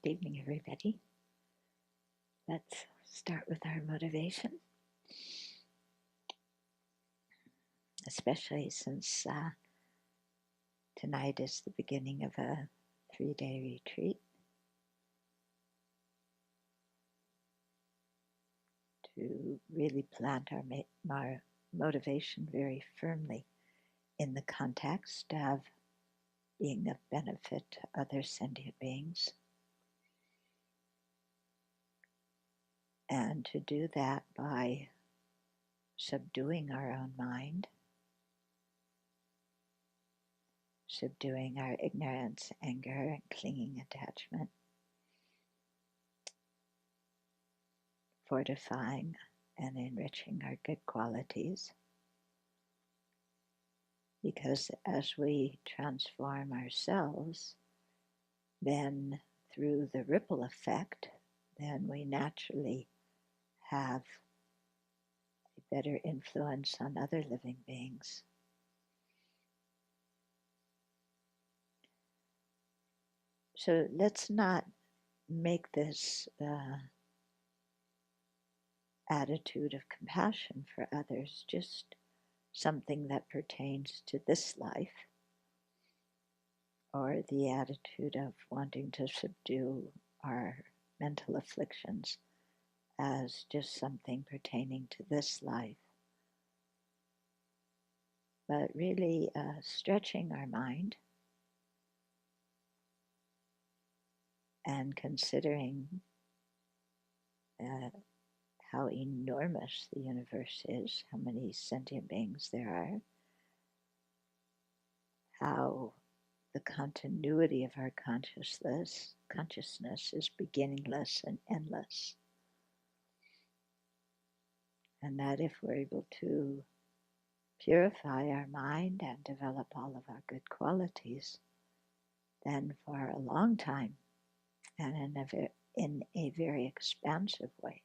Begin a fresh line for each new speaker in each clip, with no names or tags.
Good evening, everybody. Let's start with our motivation, especially since tonight is the beginning of a 3-day retreat to really plant our motivation very firmly in the context of being of benefit to other sentient beings. And to do that by subduing our own mind, subduing our ignorance, anger, and clinging attachment, fortifying and enriching our good qualities. Because as we transform ourselves, then through the ripple effect, then we naturally have a better influence on other living beings. So let's not make this attitude of compassion for others just something that pertains to this life, or the attitude of wanting to subdue our mental afflictions as just something pertaining to this life, but really stretching our mind and considering how enormous the universe is, how many sentient beings there are, how the continuity of our consciousness is beginningless and endless. And that if we're able to purify our mind and develop all of our good qualities, then for a long time and in a very expansive way,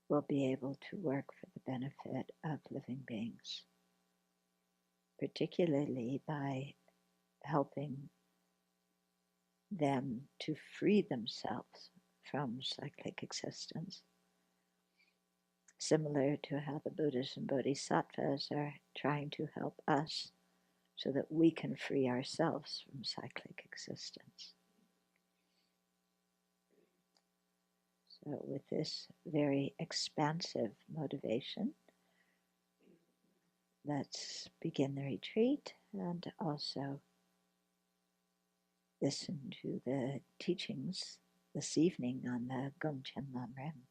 we'll be able to work for the benefit of living beings, particularly by helping them to free themselves from cyclic existence, similar to how the Buddhas and Bodhisattvas are trying to help us so that we can free ourselves from cyclic existence. So with this very expansive motivation, let's begin the retreat and also listen to the teachings this evening on the Gomchen Lamrim.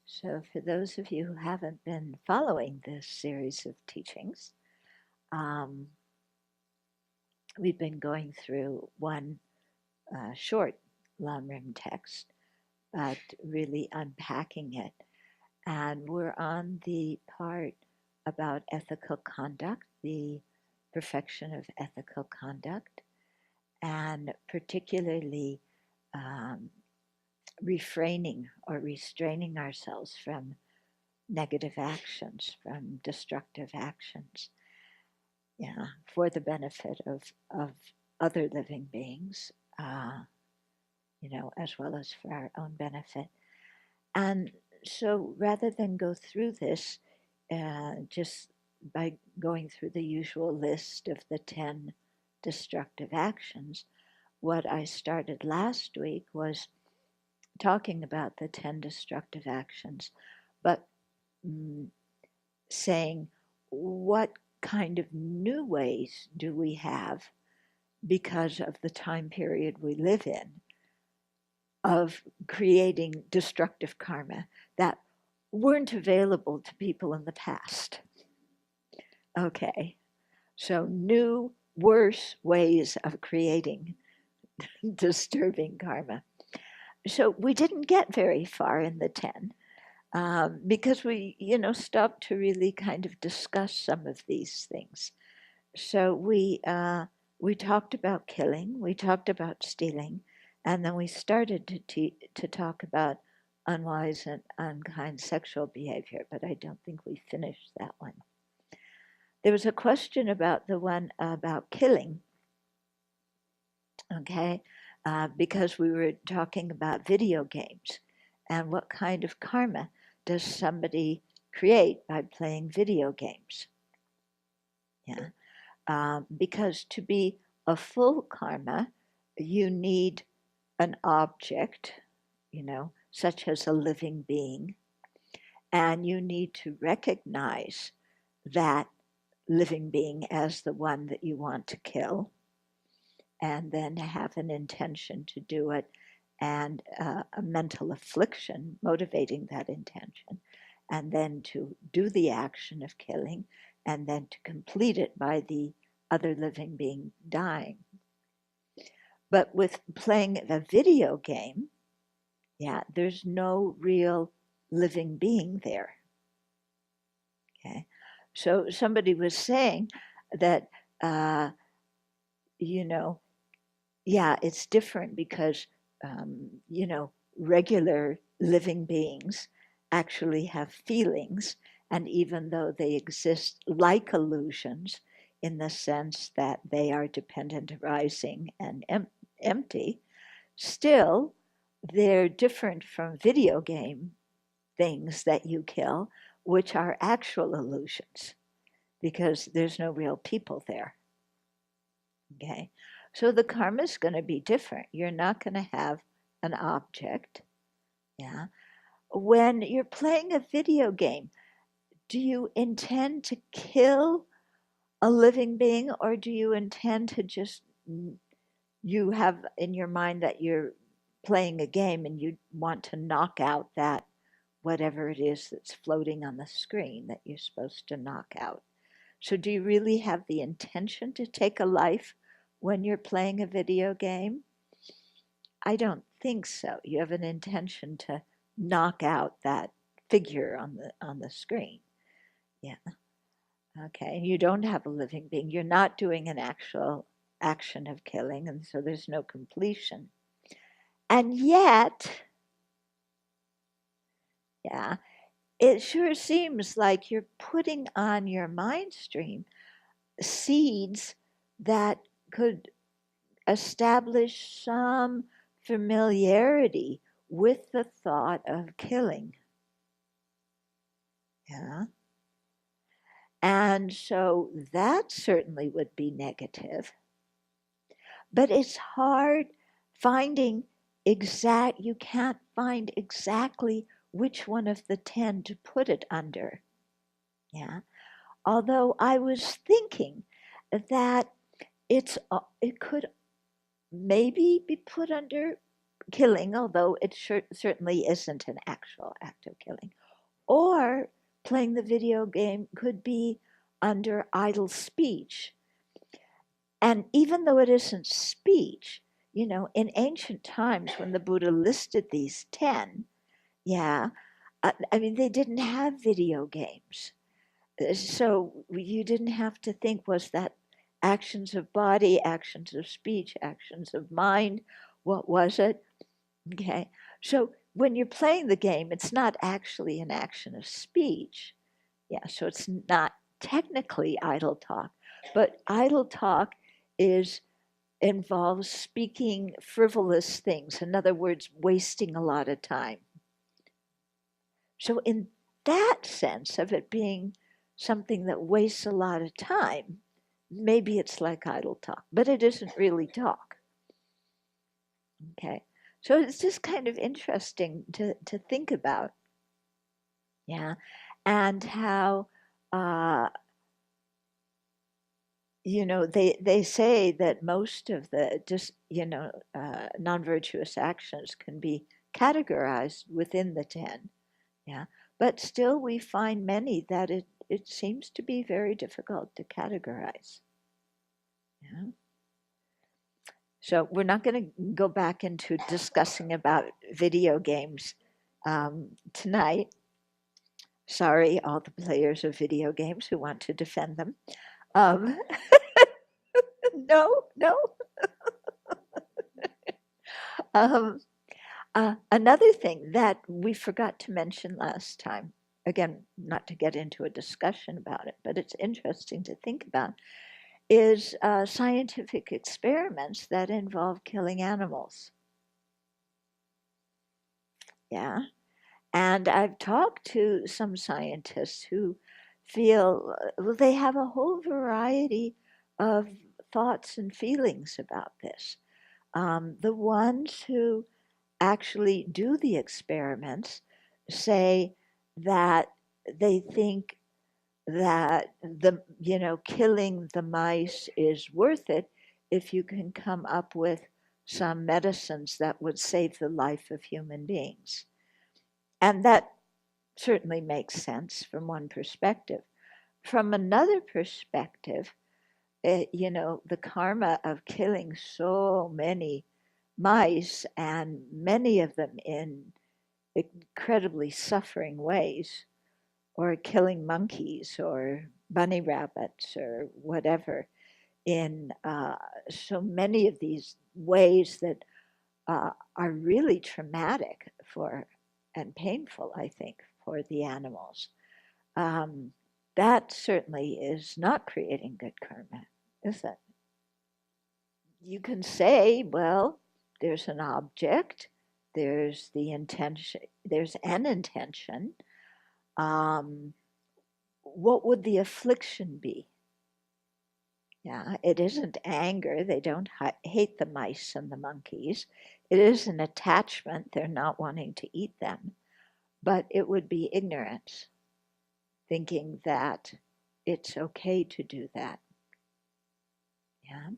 So for those of you who haven't been following this series of teachings, we've been going through one short Lamrim text, but really unpacking it. And we're on the part about ethical conduct, the perfection of ethical conduct, and particularly refraining or restraining ourselves from negative actions, from destructive actions, for the benefit of other living beings, as well as for our own benefit. And so rather than go through this just by going through the usual list of the 10 destructive actions, what I started last week was talking about the 10 destructive actions, but saying what kind of new ways do we have because of the time period we live in of creating destructive karma that weren't available to people in the past. Okay, so new, worse ways of creating disturbing karma. So we didn't get very far in the 10 because we, stopped to really kind of discuss some of these things. So we talked about killing, we talked about stealing, and then we started to talk about unwise and unkind sexual behavior, but I don't think we finished that one. There was a question about the one about killing, okay, because we were talking about video games and what kind of karma does somebody create by playing video games. Yeah, because to be a full karma, you need an object, such as a living being, and you need to recognize that living being as the one that you want to kill, and then have an intention to do it, and a mental affliction motivating that intention, and then to do the action of killing, and then to complete it by the other living being dying. But with playing a video game, there's no real living being there. Okay, so somebody was saying that, it's different because, regular living beings actually have feelings, and even though they exist like illusions in the sense that they are dependent, arising, and empty, still they're different from video game things that you kill, which are actual illusions, because there's no real people there. Okay, so the karma is going to be different. You're not going to have an object. Yeah. When you're playing a video game, do you intend to kill a living being, or do you intend to just, you have in your mind that you're playing a game and you want to knock out that whatever it is that's floating on the screen that you're supposed to knock out? So do you really have the intention to take a life when you're playing a video game? I don't think so. You have an intention to knock out that figure on the screen. Yeah. Okay. You don't have a living being. You're not doing an actual action of killing, and so there's no completion. And yet, it sure seems like you're putting on your mind stream seeds that could establish some familiarity with the thought of killing. Yeah. And so that certainly would be negative. But it's hard finding you can't find exactly which one of the 10 to put it under. Yeah. Although I was thinking that it could maybe be put under killing, although it certainly isn't an actual act of killing. Or playing the video game could be under idle speech. And even though it isn't speech, in ancient times when the Buddha listed these 10, they didn't have video games. So you didn't have to think, was that actions of body, actions of speech, actions of mind? What was it? Okay. So when you're playing the game, it's not actually an action of speech. So it's not technically idle talk, but idle talk involves speaking frivolous things. In other words, wasting a lot of time. So in that sense of it being something that wastes a lot of time, maybe it's like idle talk, but it isn't really talk. Okay. So it's just kind of interesting to think about. Yeah. And how, they say that most of the non-virtuous actions can be categorized within the 10. Yeah. But still we find many that it seems to be very difficult to categorize. Yeah. So we're not going to go back into discussing about video games tonight. Sorry, all the players of video games who want to defend them. No. Another thing that we forgot to mention last time, again, not to get into a discussion about it, but it's interesting to think about, is scientific experiments that involve killing animals. Yeah. And I've talked to some scientists who feel well, they have a whole variety of thoughts and feelings about this. The ones who actually do the experiments say that they think that killing the mice is worth it if you can come up with some medicines that would save the life of human beings. And that certainly makes sense from one perspective. From another perspective, the karma of killing so many mice, and many of them in incredibly suffering ways, or killing monkeys or bunny rabbits or whatever, in so many of these ways that are really traumatic for and painful, I think, for the animals. Um, that certainly is not creating good karma, is it? You can say, well, there's an object, there's the intention, there's an intention. Um, what would the affliction be? Yeah, it isn't anger. They don't hate the mice and the monkeys. It is an attachment. They're not wanting to eat them. But it would be ignorance, thinking that it's okay to do that. Yeah.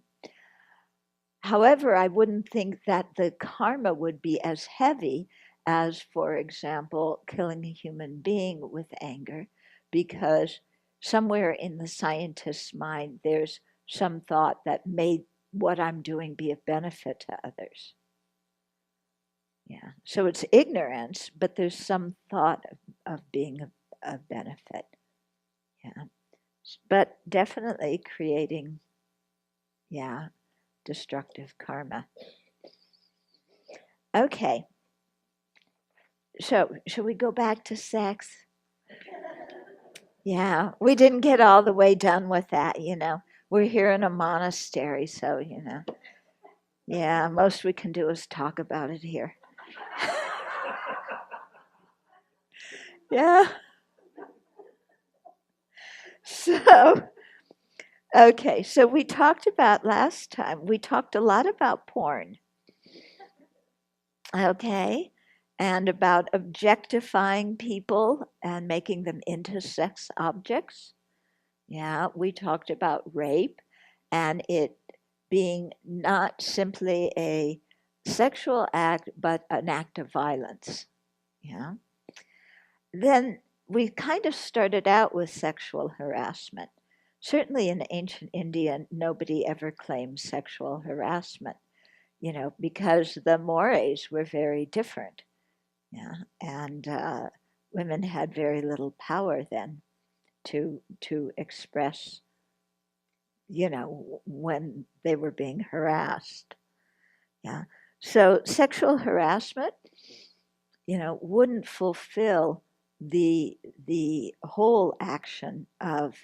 However, I wouldn't think that the karma would be as heavy as, for example, killing a human being with anger, because somewhere in the scientist's mind, there's some thought that made what I'm doing be of benefit to others. Yeah. So it's ignorance, but there's some thought of being of benefit. Yeah. But definitely creating, yeah, destructive karma. Okay. So, should we go back to sex? Yeah, we didn't get all the way done with that, you know. We're here in a monastery, so, you know. Yeah, most we can do is talk about it here. Yeah. So, okay, so we talked about last time, we talked a lot about porn. Okay, and about objectifying people and making them into sex objects. Yeah, we talked about rape and it being not simply a sexual act, but an act of violence. Yeah. Then we kind of started out with sexual harassment. Certainly in ancient India, nobody ever claimed sexual harassment, because the mores were very different. Yeah. And women had very little power then to express when they were being harassed. Yeah. So sexual harassment, wouldn't fulfill the whole action of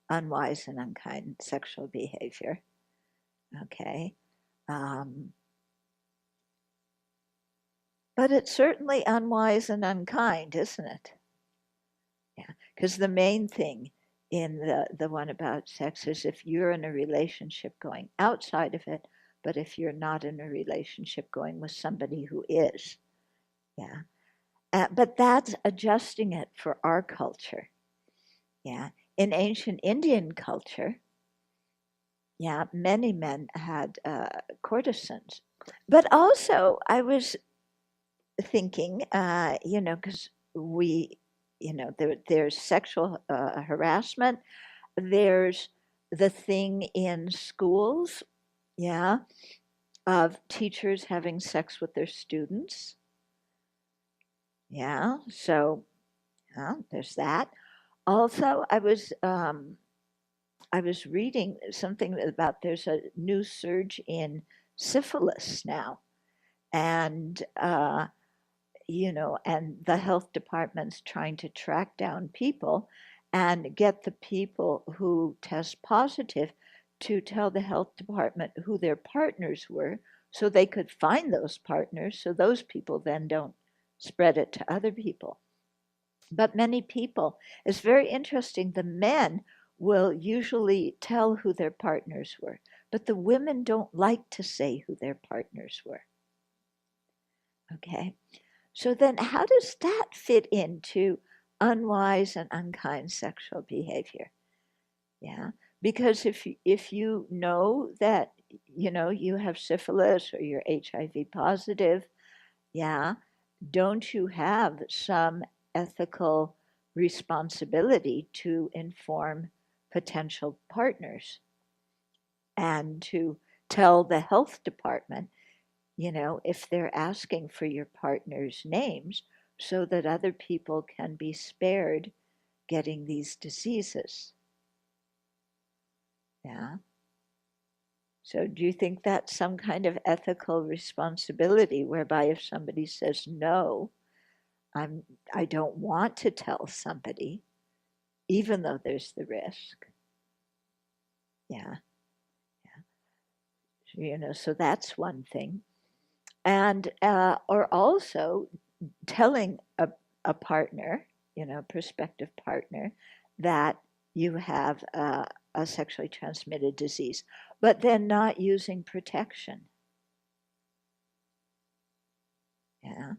unwise and unkind sexual behavior. Okay. Um, but it's certainly unwise and unkind, isn't it? Yeah. Because the main thing in the one about sex is if you're in a relationship going outside of it, but if you're not in a relationship going with somebody who is. Yeah. But that's adjusting it for our culture. Yeah. In ancient Indian culture, yeah, many men had courtesans. But also, I was thinking, because we, there's sexual harassment, there's the thing in schools, yeah, of teachers having sex with their students. Yeah, so there's that. Also, I was reading something about there's a new surge in syphilis now, and and the health department's trying to track down people and get the people who test positive to tell the health department who their partners were so they could find those partners so those people then don't spread it to other people. But many people, it's very interesting, the men will usually tell who their partners were, but the women don't like to say who their partners were. Okay, so then how does that fit into unwise and unkind sexual behavior? Yeah, because if you know that you have syphilis or you're HIV positive, yeah, don't you have some ethical responsibility to inform potential partners and to tell the health department, if they're asking for your partner's names so that other people can be spared getting these diseases? Yeah. So do you think that's some kind of ethical responsibility whereby if somebody says no, I don't want to tell somebody, even though there's the risk. Yeah, yeah. So that's one thing. And or also telling a partner, prospective partner, that you have a sexually transmitted disease, but then not using protection. Yeah.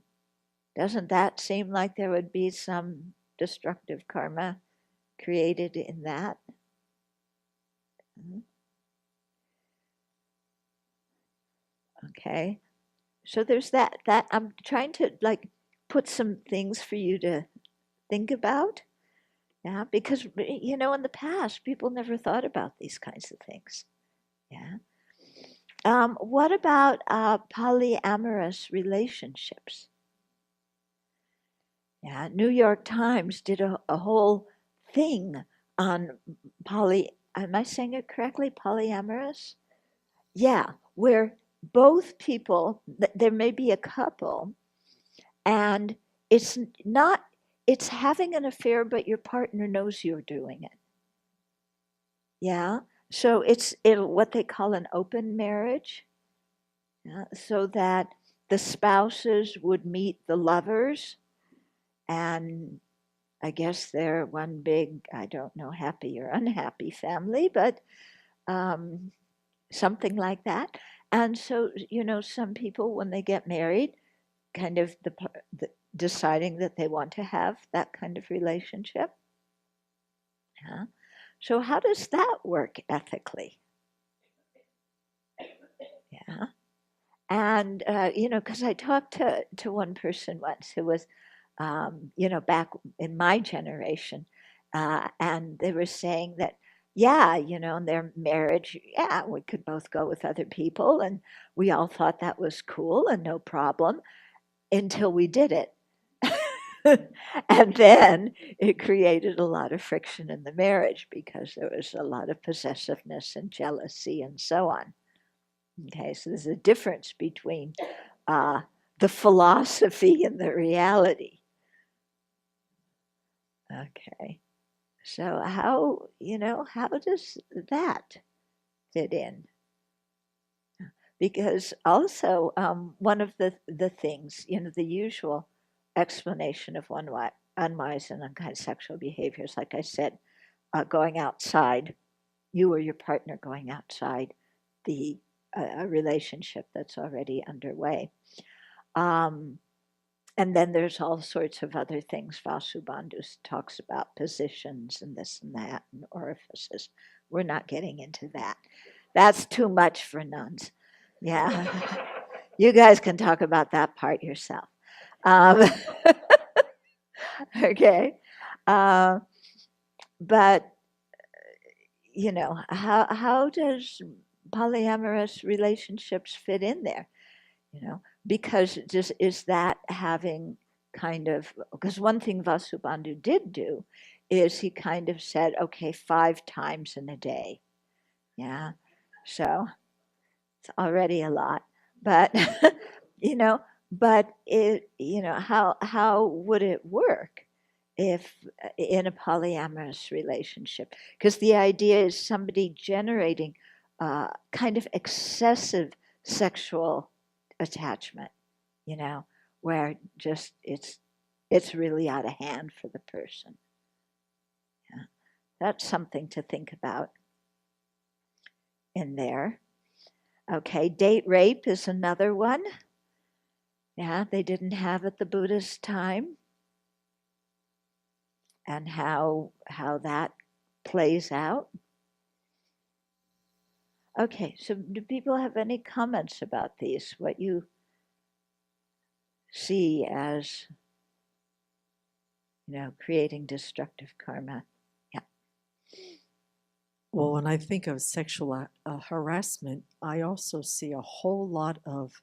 Doesn't that seem like there would be some destructive karma created in that? Okay. So there's that I'm trying to like put some things for you to think about. Yeah, because in the past people never thought about these kinds of things. Yeah. What about polyamorous relationships? Yeah, New York Times did a whole thing on am I saying it correctly? Polyamorous? Yeah, where both people, there may be a couple, and it's not, it's having an affair, but your partner knows you're doing it. Yeah. So it's what they call an open marriage. Yeah? So that the spouses would meet the lovers, and I guess they're one big, I don't know, happy or unhappy family, but um, something like that. And so, some people, when they get married, kind of the deciding that they want to have that kind of relationship. Yeah. So, how does that work ethically? Yeah. And, because I talked to one person once who was, back in my generation, and they were saying that, yeah, in their marriage, yeah, we could both go with other people, and we all thought that was cool and no problem until we did it. And then it created a lot of friction in the marriage because there was a lot of possessiveness and jealousy and so on. Okay, so there's a difference between uh, the philosophy and the reality. Okay, so how does that fit in? Because also one of the things, the usual explanation of unwise and unkind sexual behaviors, like I said, going outside, you or your partner going outside the a relationship that's already underway. Um, and then there's all sorts of other things. Vasubandhu talks about positions and this and that and orifices. We're not getting into that. That's too much for nuns. Yeah. You guys can talk about that part yourself. Um, okay. Uh, but, how does polyamorous relationships fit in there? Because just is that having kind of, because one thing Vasubandhu did do is he kind of said, okay, 5 times in a day. Yeah. So it's already a lot. But, but how would it work if in a polyamorous relationship? Because the idea is somebody generating kind of excessive sexual attachment, where just it's really out of hand for the person. Yeah. That's something to think about in there. Okay, date rape is another one. Yeah, they didn't have it the Buddha's time, and how that plays out. Okay, so do people have any comments about these? What you see as, creating destructive karma? Yeah.
Well, when I think of sexual harassment, I also see a whole lot of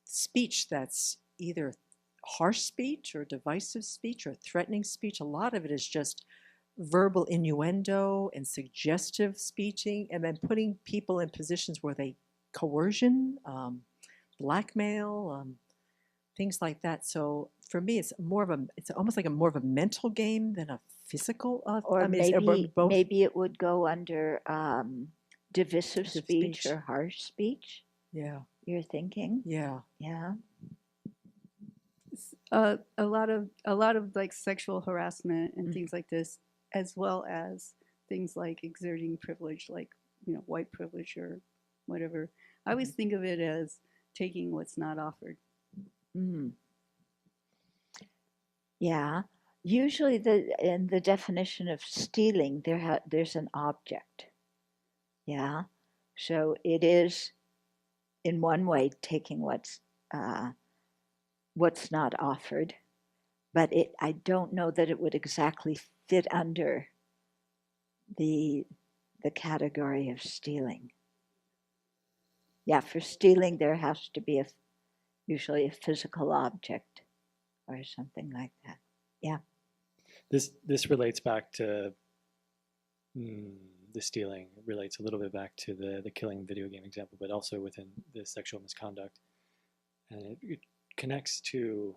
speech that's either harsh speech or divisive speech or threatening speech. A lot of it is just verbal innuendo and suggestive speaking, and then putting people in positions where they coercion, blackmail, things like that. So for me, it's almost like more of a mental game than a physical.
Or maybe it would go under divisive speech or harsh speech.
Yeah.
You're thinking?
Yeah.
Yeah.
A lot of like sexual harassment and things like this, as well as things like exerting privilege, like white privilege or whatever. I always think of it as taking what's not offered.
Mm. Yeah. Usually, in the definition of stealing, there's an object. Yeah. So it is, in one way, taking what's not offered, but I don't know that it would exactly fit under the category of stealing. Yeah, for stealing there has to be usually a physical object or something like that. Yeah.
This relates back to the stealing. It relates a little bit back to the killing video game example, but also within the sexual misconduct, and it connects to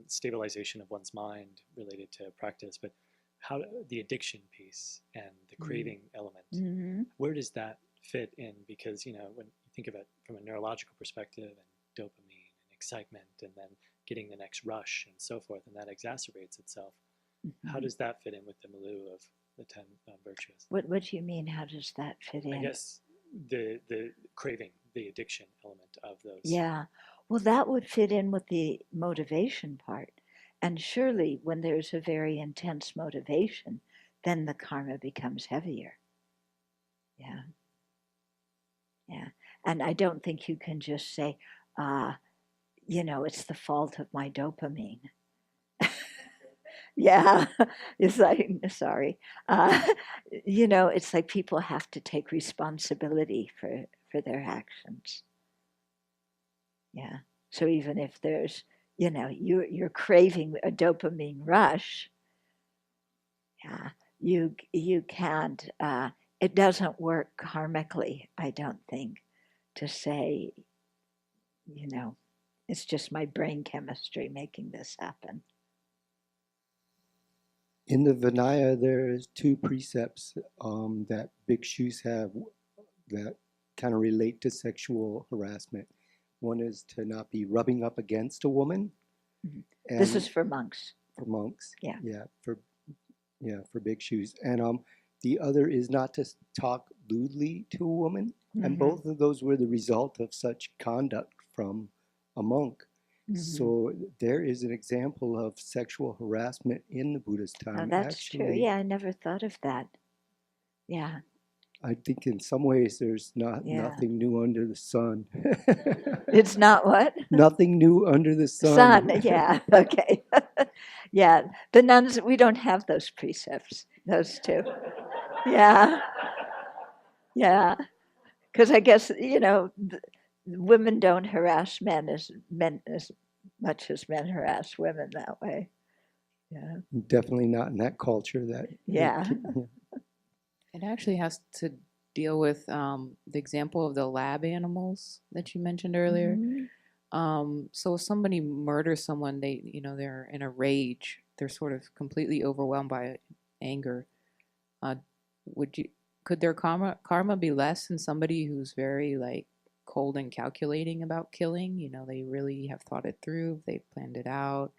stabilization of one's mind related to practice, but how the addiction piece and the craving element, where does that fit in? Because when you think of it from a neurological perspective, and dopamine and excitement, and then getting the next rush and so forth, and that exacerbates itself. How does that fit in with the milieu of the 10 virtues?
What do you mean? How does that fit in?
I guess the craving, the addiction element of those.
Yeah. Well, that would fit in with the motivation part. And surely when there's a very intense motivation, then the karma becomes heavier. Yeah. Yeah. And I don't think you can just say, it's the fault of my dopamine. Yeah. It's like, sorry. It's like people have to take responsibility for their actions. Yeah. So even if there's, you're craving a dopamine rush, yeah, you can't. It doesn't work karmically, I don't think, to say, it's just my brain chemistry making this happen.
In the Vinaya, there's 2 precepts that bhikshus have that kind of relate to sexual harassment. One is to not be rubbing up against a woman.
Mm-hmm. This is for monks.
For monks.
Yeah.
Yeah. For bhikshus. And the other is not to talk lewdly to a woman. Mm-hmm. And both of those were the result of such conduct from a monk. Mm-hmm. So there is an example of sexual harassment in the Buddha's time.
Oh, that's true. Yeah, I never thought of that. Yeah.
I think in some ways there's nothing new under the sun.
It's not what?
Nothing new under the sun.
Yeah, okay. Yeah, the nuns, we don't have those precepts, those 2. Yeah. Yeah. Because I guess, women don't harass men as much as men harass women that way. Yeah.
Definitely not in that culture.
Yeah.
It actually has to deal with the example of the lab animals that you mentioned earlier. So if somebody murders someone, they're in a rage. They're sort of completely overwhelmed by anger. Uh, could their karma be less than somebody who's very like cold and calculating about killing? They really have thought it through. They planned it out.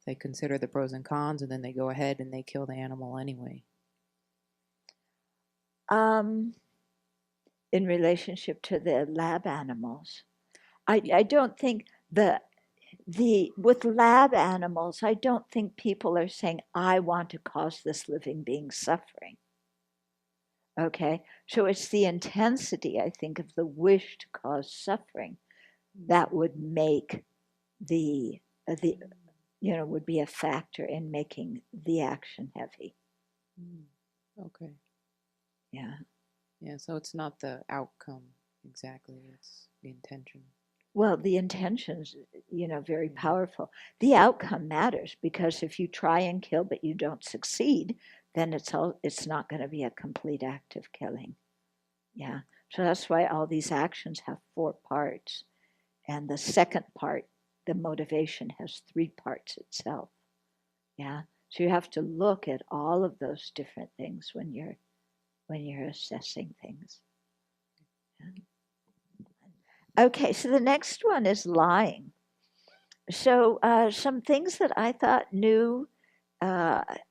They consider the pros and cons, and then they go ahead and they kill the animal anyway.
In relationship to the lab animals, I don't think with lab animals, I don't think people are saying, I want to cause this living being suffering. Okay, so it's the intensity, I think, of the wish to cause suffering that would make would be a factor in making the action heavy.
Okay.
Yeah.
Yeah, so it's not the outcome exactly, it's the intention.
Well, the intention's, very powerful. The outcome matters, because if you try and kill but you don't succeed, then it's not going to be a complete act of killing. Yeah. So that's why all these actions have 4 parts. And the second part, the motivation, has 3 parts itself. Yeah. So you have to look at all of those different things when you're assessing things. Yeah. Okay, so the next one is lying. So some things that I thought new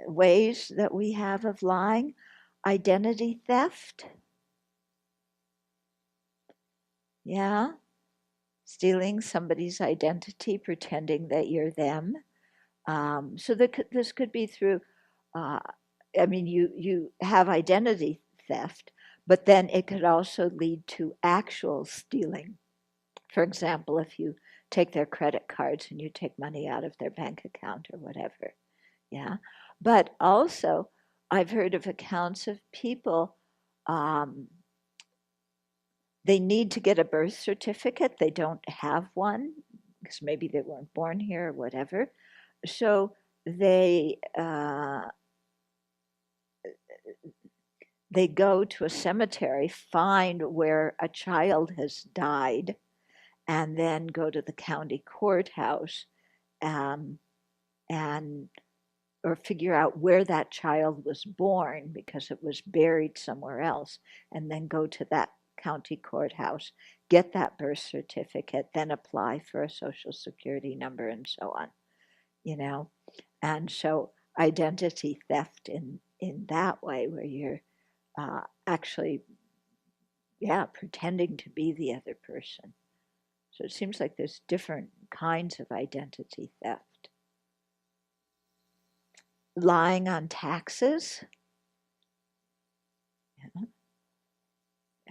ways that we have of lying: identity theft. Yeah. Stealing somebody's identity, pretending that you're them. So this could be through, you have identity theft, but then it could also lead to actual stealing. For example, if you take their credit cards and you take money out of their bank account or whatever. Yeah. But also, I've heard of accounts of people, they need to get a birth certificate. They don't have one because maybe they weren't born here or whatever. So they go to a cemetery, find where a child has died, and then go to the county courthouse and or figure out where that child was born because it was buried somewhere else, and then go to that county courthouse, get that birth certificate, then apply for a social security number and so on, And so identity theft in that way, where you're actually, pretending to be the other person. So it seems like there's different kinds of identity theft. Lying on taxes. Yeah.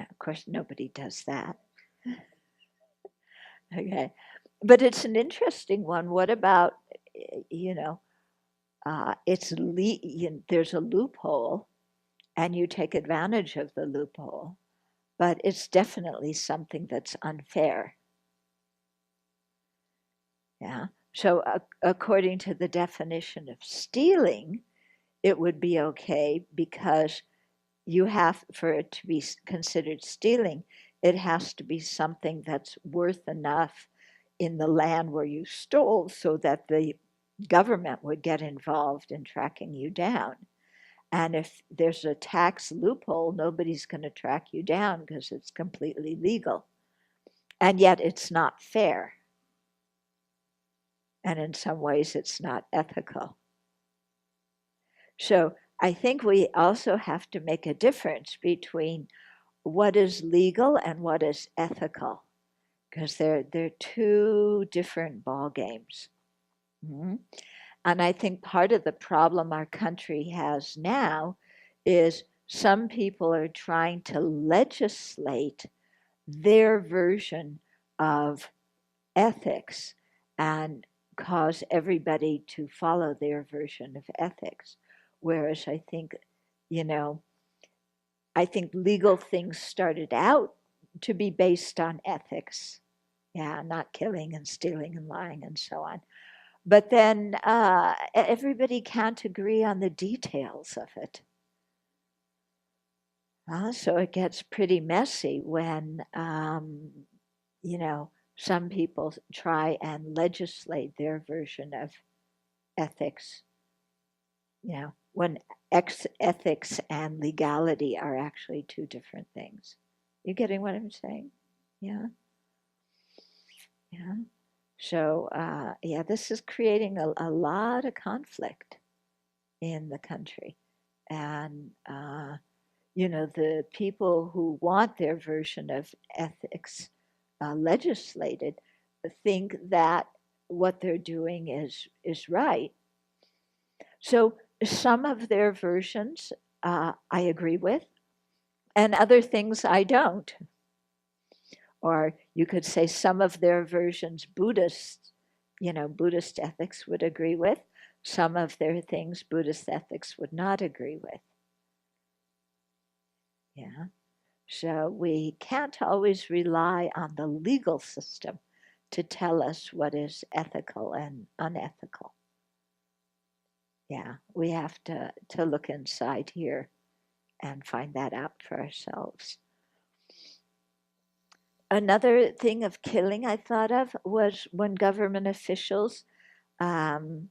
Of course, nobody does that. Okay. But it's an interesting one. What about, there's a loophole and you take advantage of the loophole, but it's definitely something that's unfair. Yeah. So according to the definition of stealing, it would be okay because you have, for it to be considered stealing, it has to be something that's worth enough in the land where you stole so that the government would get involved in tracking you down. And if there's a tax loophole, nobody's going to track you down because it's completely legal. And yet it's not fair. And in some ways, it's not ethical. So I think we also have to make a difference between what is legal and what is ethical, because they're 2 different ball games. Mm-hmm. And I think part of the problem our country has now is some people are trying to legislate their version of ethics and cause everybody to follow their version of ethics. Whereas I think, legal things started out to be based on ethics. Yeah, not killing and stealing and lying and so on. But then everybody can't agree on the details of it. So it gets pretty messy when, some people try and legislate their version of ethics, when ethics and legality are actually two different things. You getting what I'm saying? Yeah. Yeah. So, this is creating a lot of conflict in the country. And, the people who want their version of ethics legislated think that what they're doing is right. So some of their versions I agree with, and other things I don't. Or you could say some of their versions Buddhist ethics would agree with. Some of their things Buddhist ethics would not agree with. Yeah. So we can't always rely on the legal system to tell us what is ethical and unethical. Yeah, we have to look inside here and find that out for ourselves. Another thing of killing I thought of was when government officials or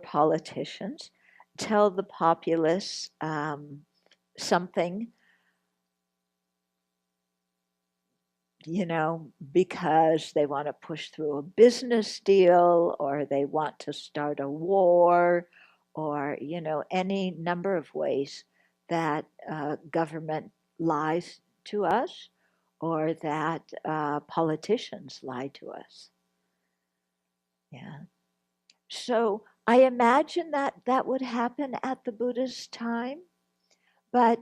politicians tell the populace something, because they want to push through a business deal or they want to start a war or, any number of ways that government lies to us or that politicians lie to us. Yeah. So I imagine that would happen at the Buddha's time, but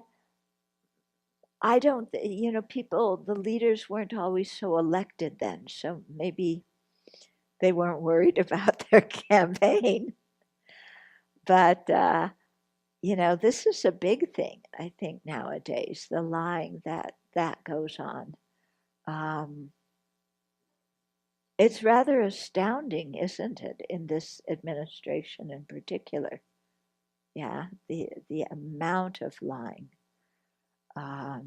I don't, people, the leaders weren't always so elected then, so maybe they weren't worried about their campaign. But, this is a big thing, I think, nowadays, the lying that goes on. It's rather astounding, isn't it, in this administration in particular? Yeah, the amount of lying. I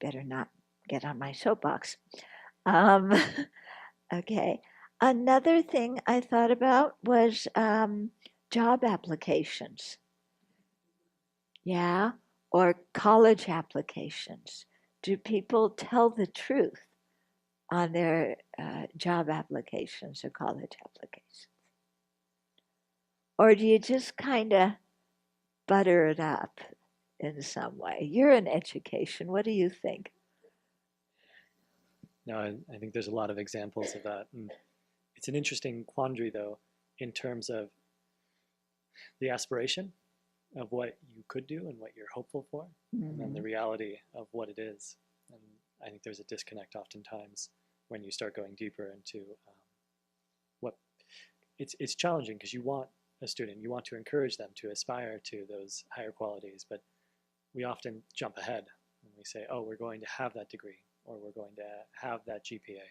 better not get on my soapbox. Okay. Another thing I thought about was job applications. Yeah, or college applications. Do people tell the truth on their job applications or college applications? Or do you just kind of butter it up in some way? You're in education. What do you think?
No, I think there's a lot of examples of that. And it's an interesting quandary, though, in terms of the aspiration of what you could do and what you're hopeful for, and then the reality of what it is. And I think there's a disconnect oftentimes when you start going deeper into what it's challenging because you want a student, you want to encourage them to aspire to those higher qualities, but we often jump ahead and we say, oh, we're going to have that degree or we're going to have that GPA,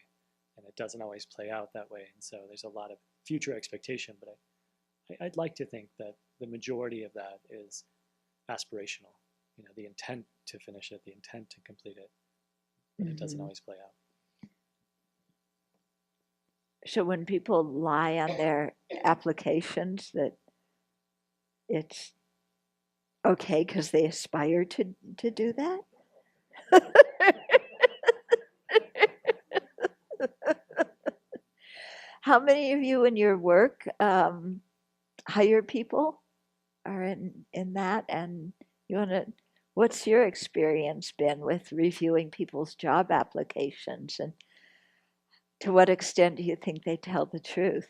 and it doesn't always play out that way. And so there's a lot of future expectation, but I'd like to think that the majority of that is aspirational, the intent to finish it, the intent to complete it, but it doesn't always play out.
So when people lie on their applications, that it's okay because they aspire to do that? How many of you in your work hire people are in that? And what's your experience been with reviewing people's job applications, and to what extent do you think they tell the truth?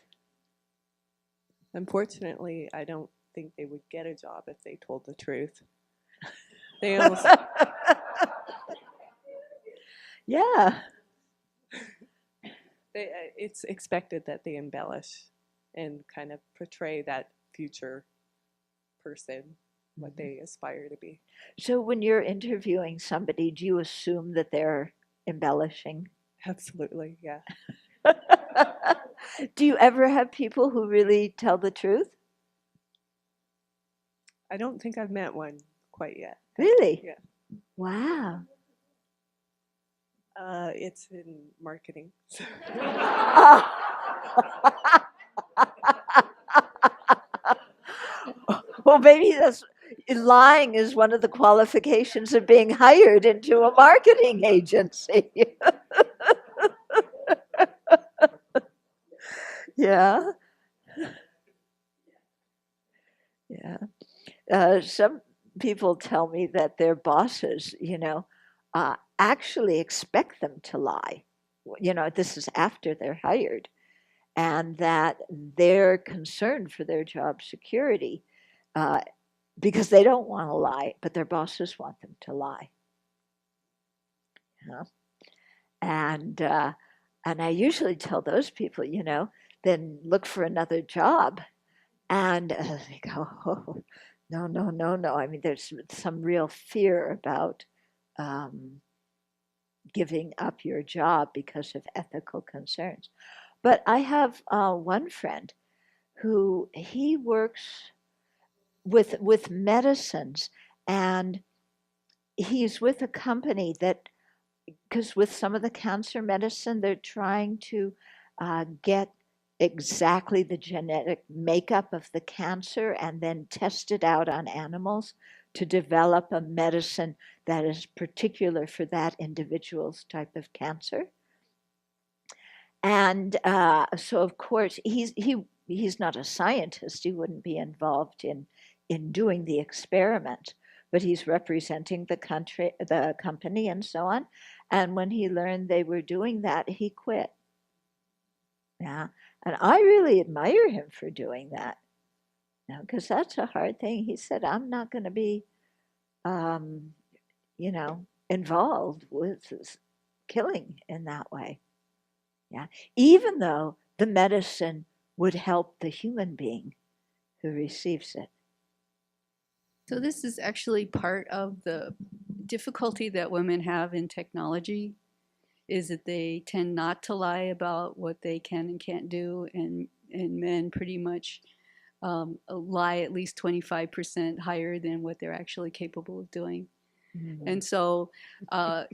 Unfortunately, I don't think they would get a job if they told the truth. They almost
Yeah.
it's expected that they embellish and kind of portray that future person, what they aspire to be.
So when you're interviewing somebody, do you assume that they're embellishing?
Absolutely, yeah.
Do you ever have people who really tell the truth?
I don't think I've met one quite yet.
Really?
Yeah.
Wow.
It's in marketing.
Well, maybe that's lying is one of the qualifications of being hired into a marketing agency. Yeah. Yeah. Some people tell me that their bosses, actually expect them to lie. This is after they're hired, and that they're concerned for their job security because they don't want to lie, but their bosses want them to lie. And I usually tell those people, then look for another job. And they go, oh, no, no, no, no. I mean, there's some real fear about giving up your job because of ethical concerns. But I have one friend who he works with medicines, and he's with a company that, because with some of the cancer medicine, they're trying to get exactly the genetic makeup of the cancer and then test it out on animals to develop a medicine that is particular for that individual's type of cancer. And so, of course, he's not a scientist. He wouldn't be involved in doing the experiment, but he's representing the company, and so on. And when he learned they were doing that, he quit. Yeah, and I really admire him for doing that. Because that's a hard thing. He said, "I'm not going to be, involved with killing in that way." Yeah, even though the medicine would help the human being who receives it.
So this is actually part of the difficulty that women have in technology, is that they tend not to lie about what they can and can't do, and men pretty much lie at least 25% higher than what they're actually capable of doing. Mm-hmm. And so I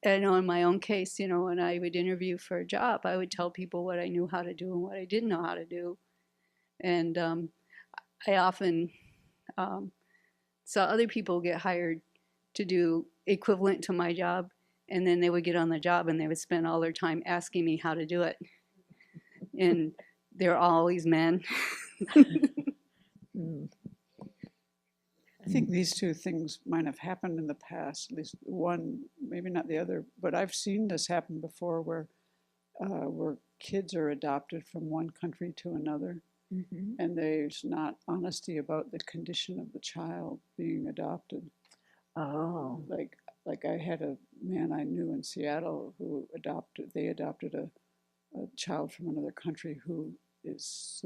know in my own case, when I would interview for a job, I would tell people what I knew how to do and what I didn't know how to do. And I often saw other people get hired to do equivalent to my job, and then they would get on the job and they would spend all their time asking me how to do it. And they're always men.
I think these two things might have happened in the past, at least one, maybe not the other, but I've seen this happen before where kids are adopted from one country to another, mm-hmm. and there's not honesty about the condition of the child being adopted.
Oh.
Like I had a man I knew in Seattle who they adopted a child from another country who is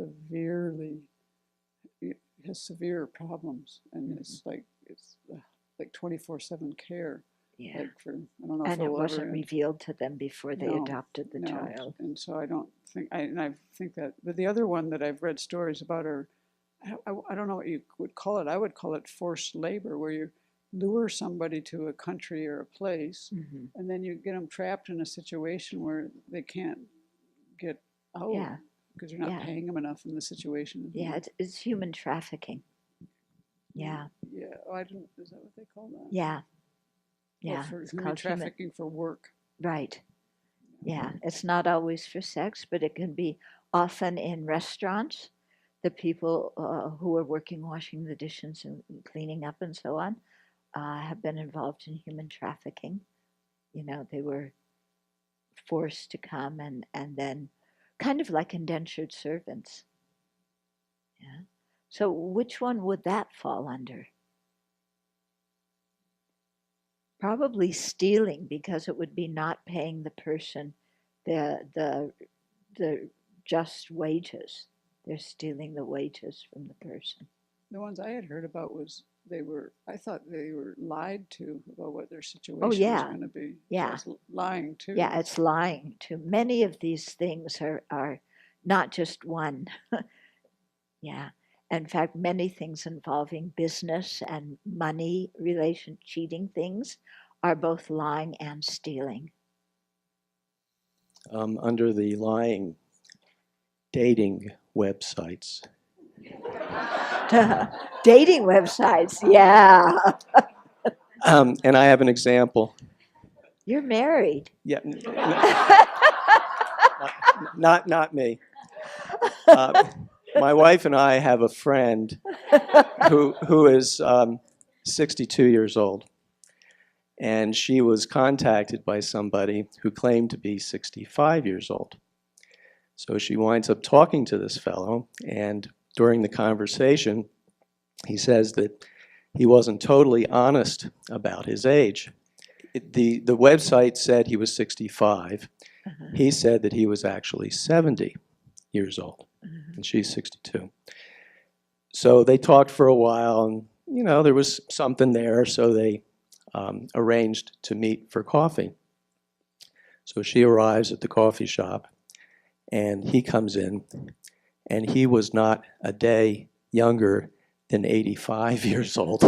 has severe problems, and mm-hmm. it's like 24/7 care.
Yeah.
Like for, I don't know
and
if
it wasn't revealed to them before they adopted the
no.
child.
And so I don't think, I think that, but the other one that I've read stories about are, I don't know what you would call it. I would call it forced labor, where you lure somebody to a country or a place, mm-hmm. and then you get them trapped in a situation where they can't get out.
Yeah.
Because you're not paying them enough in the situation.
Yeah, it's human trafficking. Yeah.
Yeah. Oh, is that what they call that?
Yeah. Yeah.
Well, for human trafficking for work.
Right. Yeah. It's not always for sex, but it can be often in restaurants. The people who are working, washing the dishes and cleaning up and so on, have been involved in human trafficking. They were forced to come and then kind of like indentured servants. Yeah. So which one would that fall under? Probably stealing, because it would be not paying the person the just wages. They're stealing the wages from the person.
The ones I had heard about was I thought they were lied to about what their situation was going to be.
Yeah.
So it's lying too.
Yeah, it's lying too. Many of these things are not just one. Yeah. In fact, many things involving business and money relation cheating things are both lying and stealing.
Under the lying dating websites.
Dating websites, yeah.
And I have an example.
You're married.
Yeah, not me. My wife and I have a friend who is 62 years old, and she was contacted by somebody who claimed to be 65 years old. So she winds up talking to this fellow, and during the conversation, he says that he wasn't totally honest about his age. The website said he was 65. He said that he was actually 70 years old, and she's 62. So they talked for a while, and there was something there, so they arranged to meet for coffee. So she arrives at the coffee shop, and he comes in, and he was not a day younger than 85 years old.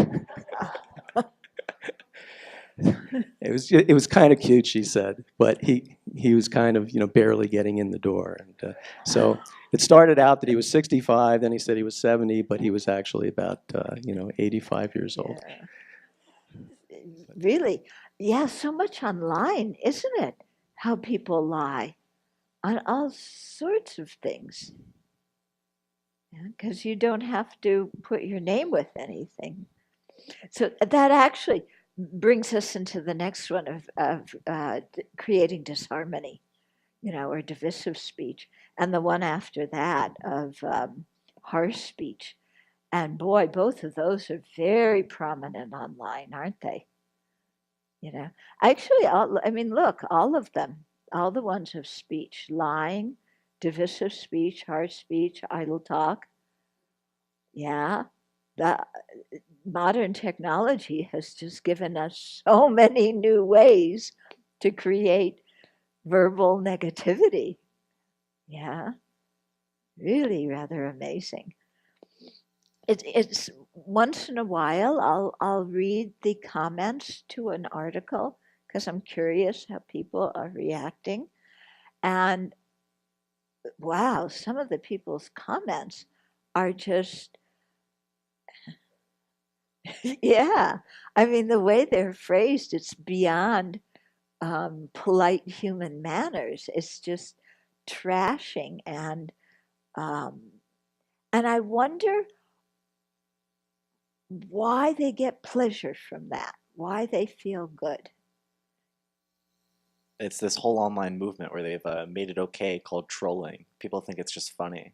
It was kind of cute, she said, but he was kind of barely getting in the door, and so it started out that he was 65, then he said he was 70, but he was actually about 85 years old.
Yeah. Really, yeah, so much online, isn't it? How people lie on all sorts of things, because you don't have to put your name with anything. So that actually brings us into the next one of creating disharmony, or divisive speech, and the one after that of harsh speech. And boy, both of those are very prominent online, aren't they? Actually, look, all of them, all the ones of speech, lying, divisive speech, harsh speech, idle talk. Yeah, the modern technology has just given us so many new ways to create verbal negativity. Yeah, really rather amazing. It's once in a while I'll read the comments to an article because I'm curious how people are reacting. And wow, some of the people's comments are just, yeah. The way they're phrased, it's beyond polite human manners. It's just trashing, and I wonder why they get pleasure from that, why they feel good.
It's this whole online movement where they've made it okay called trolling. People think it's just funny.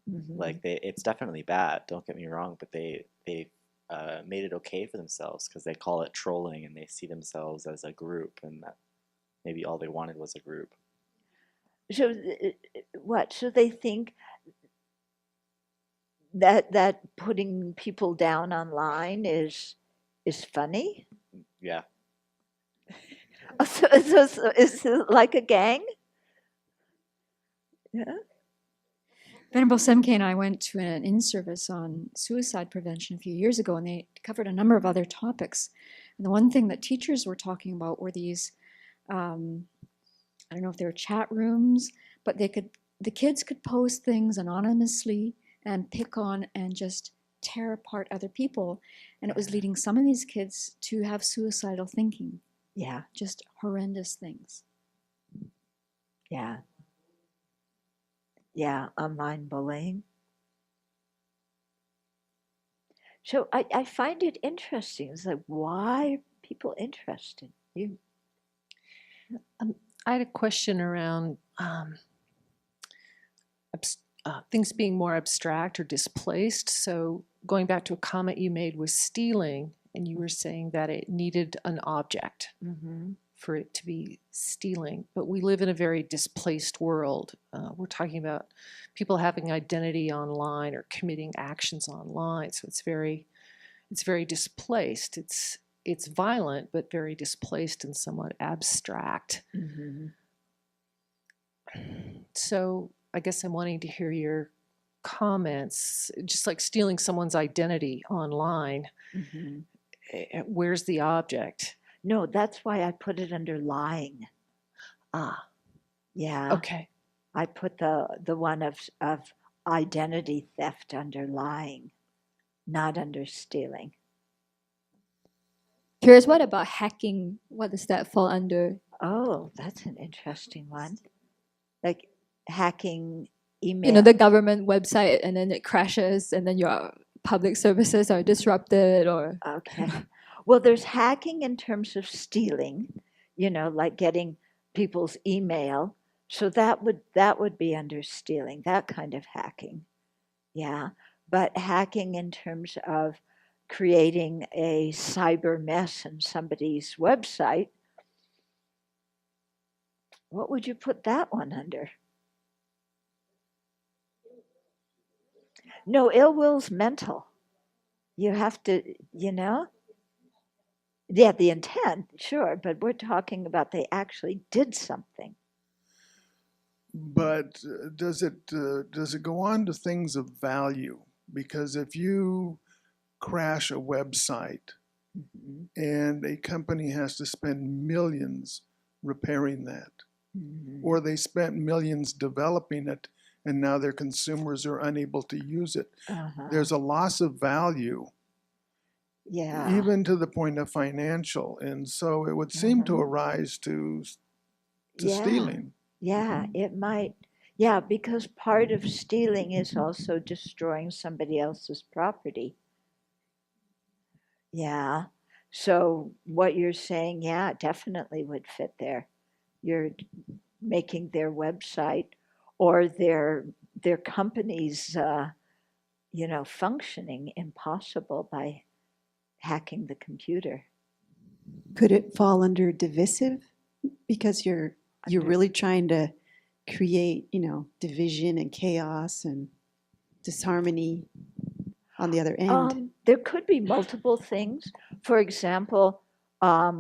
Mm-hmm.
Like it's definitely bad. Don't get me wrong, but they made it okay for themselves because they call it trolling and they see themselves as a group, and that maybe all they wanted was a group.
So what? So they think that putting people down online is funny?
Yeah.
So is it like a gang? Yeah.
Venerable Semke and I went to an in-service on suicide prevention a few years ago, and they covered a number of other topics. And the one thing that teachers were talking about were these, I don't know if they were chat rooms, but the kids could post things anonymously and pick on and just tear apart other people. And it was leading some of these kids to have suicidal thinking.
Yeah.
Just horrendous things.
Yeah. Yeah, online bullying. So I find it interesting. It's like, why are people interested?
I had a question around things being more abstract or displaced. So going back to a comment you made with stealing, and you were saying that it needed an object for it to be stealing. But we live in a very displaced world. We're talking about people having identity online or committing actions online. So it's very displaced. It's violent, but very displaced and somewhat abstract. So I guess I'm wanting to hear your comments, just like stealing someone's identity online.
Mhm.
Where's the object?
No, that's why I put it under lying.
Ah,
Yeah.
okay.
I put the one of identity theft under lying, not under stealing.
Curious, what about hacking? What does that fall under?
Oh, that's an interesting one. Like hacking email.
You know, the government website, and then it crashes, and then your public services are disrupted, or
Okay. Well, there's hacking in terms of stealing, you know, like getting people's email. So that would be under stealing, that kind of hacking. Yeah. But hacking in terms of creating a cyber mess in somebody's website, what would you put that one under? No, ill will's mental. You have to, you know? Yeah, the intent, sure, but we're talking about they actually did something.
But does it go on to things of value? Because if you crash a website and a company has to spend millions repairing that, or they spent millions developing it and now their consumers are unable to use it, there's a loss of value.
Yeah.
Even to the point of financial. And so it would seem to arise to stealing.
Yeah, it might. Yeah, because part of stealing is also destroying somebody else's property. Yeah. So what you're saying, yeah, definitely would fit there. You're making their website or their company's you know, functioning impossible by hacking the computer.
Could it fall under divisive? Because you're really trying to create, you know, division and chaos and disharmony on the other end.
There could be multiple things. For example, I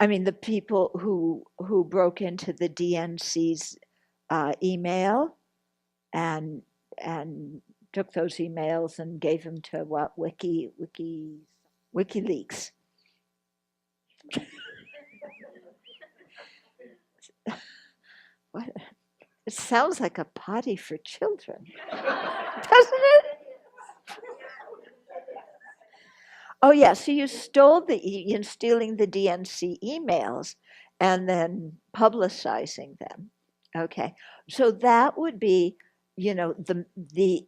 mean, the people who broke into the DNC's email and took those emails and gave them to what, WikiLeaks. What? It sounds like a potty for children, doesn't it? Oh yeah, so you stole you're stealing the DNC emails and then publicizing them. Okay, so that would be, you know,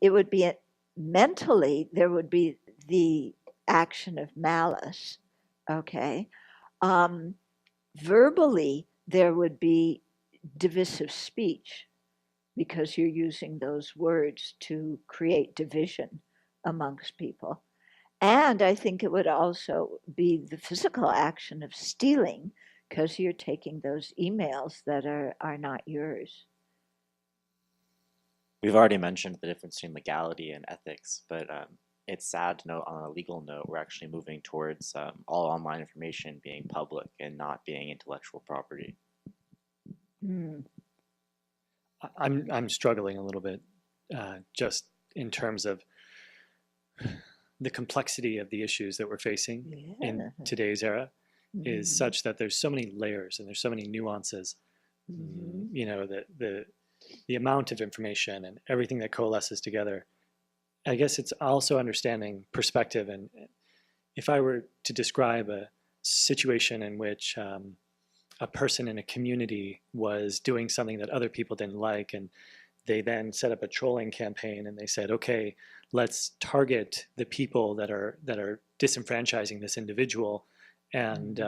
it would be mentally there would be the action of malice. Okay, verbally there would be divisive speech because you're using those words to create division amongst people. And I think it would also be the physical action of stealing because you're taking those emails that are not yours.
We've already mentioned the difference between legality and ethics, but it's sad to note on a legal note, we're actually moving towards all online information being public and not being intellectual property.
I'm struggling a little bit just in terms of the complexity of the issues that we're facing in today's era is such that there's so many layers and there's so many nuances. You know, the amount of information and everything that coalesces together. I guess it's also understanding perspective. And if I were to describe a situation in which a person in a community was doing something that other people didn't like, and they then set up a trolling campaign and they said, okay, let's target the people that are disenfranchising this individual, and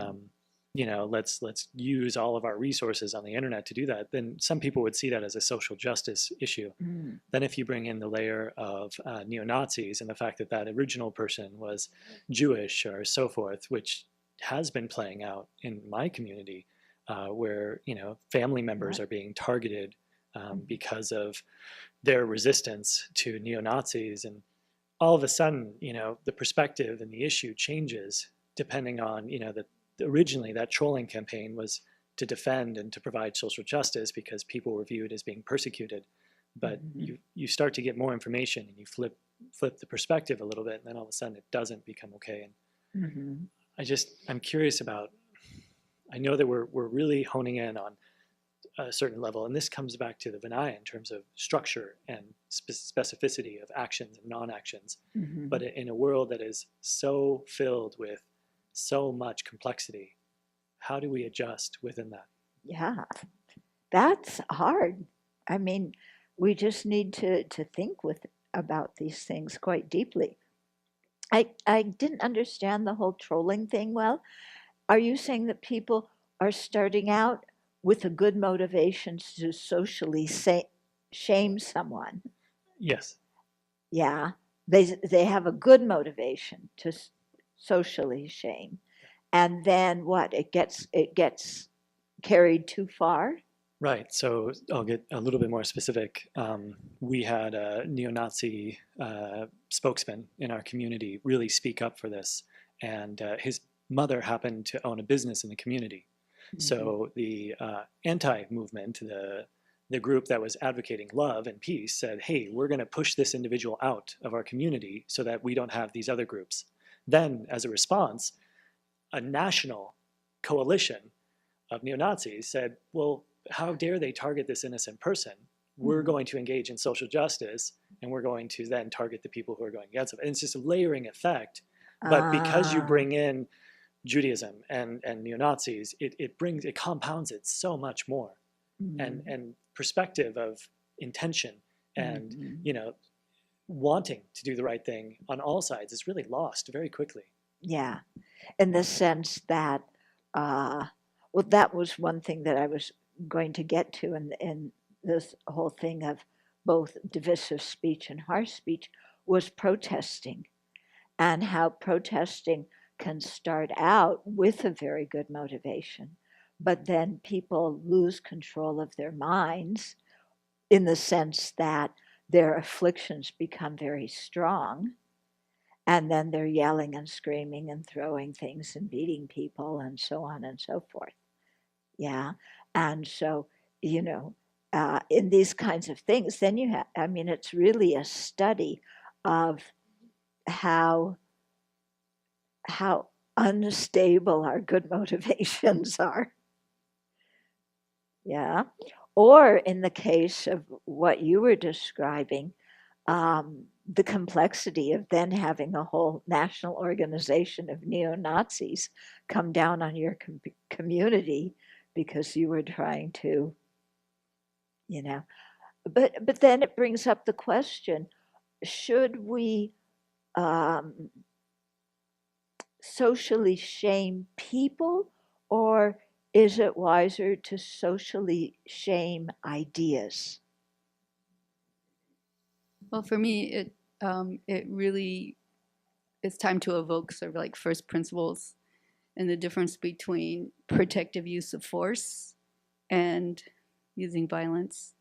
you know, let's use all of our resources on the internet to do that. Then some people would see that as a social justice issue. Then if you bring in the layer of neo-Nazis and the fact that that original person was Jewish or so forth, which has been playing out in my community, where, you know, family members are being targeted because of their resistance to neo-Nazis, and all of a sudden, you know, the perspective and the issue changes depending on, you know, that originally that trolling campaign was to defend and to provide social justice because people were viewed as being persecuted. but you start to get more information and you flip the perspective a little bit, and then all of a sudden it doesn't become okay. And I'm curious about, I know that we're really honing in on a certain level, and this comes back to the Vinaya in terms of structure and specificity of actions and non-actions, but in a world that is so filled with so much complexity, how do we adjust within that?
Yeah, that's hard. I mean, we just need to think about these things quite deeply. I didn't understand the whole trolling thing well. Are you saying that people are starting out with a good motivation to socially shame someone?
Yes.
Yeah, they have a good motivation to socially shame, and then what? It gets carried too far.
Right. So I'll get a little bit more specific. We had a neo-Nazi spokesman in our community really speak up for this, and his mother happened to own a business in the community. So the anti-movement, the group that was advocating love and peace, said, hey, we're going to push this individual out of our community so that we don't have these other groups. Then, as a response, a national coalition of neo-Nazis said, well, how dare they target this innocent person? We're going to engage in social justice, and we're going to then target the people who are going against it. And it's just a layering effect. But because you bring in Judaism and neo-Nazis, it compounds it so much more. And perspective of intention and wanting to do the right thing on all sides is really lost very quickly.
Yeah, in the sense that, well, that was one thing that I was going to get to in this whole thing of both divisive speech and harsh speech was protesting, and how protesting can start out with a very good motivation, but then people lose control of their minds in the sense that their afflictions become very strong, and then they're yelling and screaming and throwing things and beating people and so on and so forth. Yeah. And so, in these kinds of things, then you have, I mean, it's really a study of how unstable our good motivations are. Yeah. Or in the case of what you were describing, the complexity of then having a whole national organization of neo-Nazis come down on your community because you were trying to, but then it brings up the question, should we socially shame people, or is it wiser to socially shame ideas?
Well, for me, it really, it's time to evoke sort of like first principles and the difference between protective use of force and using violence.